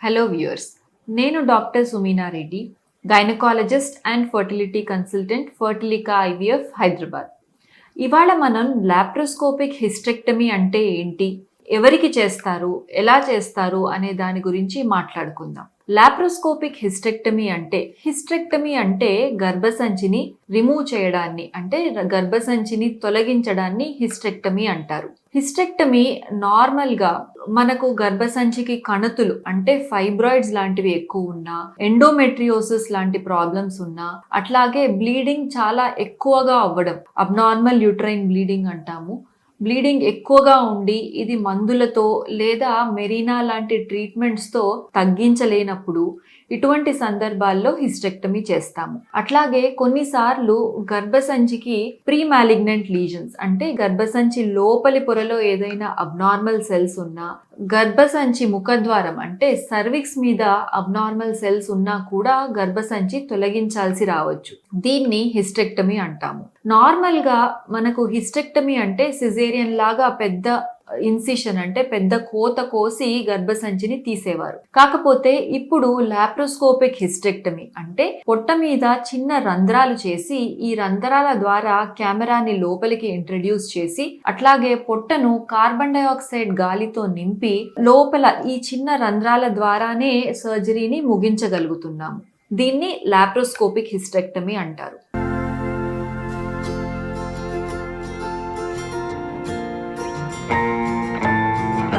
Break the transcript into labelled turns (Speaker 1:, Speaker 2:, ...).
Speaker 1: Hello viewers, నేను doctor Sumeena Reddy, gynaecologist and fertility consultant, Fertilica IVF, Hyderabad. ఇవాళ మనం లాప్రోస్కోపిక్ హిస్టెక్టమీ అంటే ఏంటి, ఎవరికి చేస్తారు, ఎలా చేస్తారు అనే దాని గురించి మాట్లాడుకుందాం. లాప్రోస్కోపిక్ హిస్టెక్టమీ అంటే గర్భసంచిని రిమూవ్ చేయడాన్ని, అంటే గర్భసంచిని తొలగించడాన్ని హిస్టెక్టమీ అంటారు. హిస్టెక్టమీ నార్మల్గా మనకు గర్భసంచికి కణుతులు అంటే ఫైబ్రాయిడ్స్ లాంటివి ఎక్కువ ఉన్నా, ఎండోమెట్రియోసిస్ లాంటి ప్రాబ్లమ్స్ ఉన్నా, అట్లాగే బ్లీడింగ్ చాలా ఎక్కువగా అవ్వడం, అబ్నార్మల్ యూట్రైన్ బ్లీడింగ్ అంటాము. బ్లీడింగ్ ఎక్కువగా ఉండి ఇది మందులతో లేదా మెరీనా లాంటి ట్రీట్మెంట్స్తో తగ్గించలేనప్పుడు ఇటువంటి సందర్భాల్లో హిస్టెక్టమీ చేస్తాము. అట్లాగే కొన్నిసార్లు గర్భసంచికి ప్రీ మాలిగ్నెంట్ లీజన్స్ అంటే గర్భసంచి లోపలి పొరలో ఏదైనా అబ్నార్మల్ సెల్స్ ఉన్నా, గర్భసంచి ముఖద్వారం అంటే సర్విక్స్ మీద అబ్నార్మల్ సెల్స్ ఉన్నా కూడా గర్భసంచి తొలగించాల్సి రావచ్చు. దీన్ని హిస్టెక్టమీ అంటాము. నార్మల్గా మనకు హిస్టెక్టమీ అంటే సిజేరియన్ లాగా పెద్ద ఇన్సిషన్ అంటే పెద్ద కోత కోసి గర్భసంచిని తీసేవారు. కాకపోతే ఇప్పుడు లాప్రోస్కోపిక్ హిస్టెక్టమీ అంటే పొట్ట మీద చిన్న రంధ్రాలు చేసి ఈ రంధ్రాల ద్వారా కెమెరాని లోపలికి ఇంట్రడ్యూస్ చేసి అట్లాగే పొట్టను కార్బన్ డైఆక్సైడ్ గాలితో నింపి లోపల ఈ చిన్న రంధ్రాల ద్వారానే సర్జరీని ముగించగలుగుతున్నాము. దీన్ని లాప్రోస్కోపిక్ హిస్టెక్టమీ అంటారు.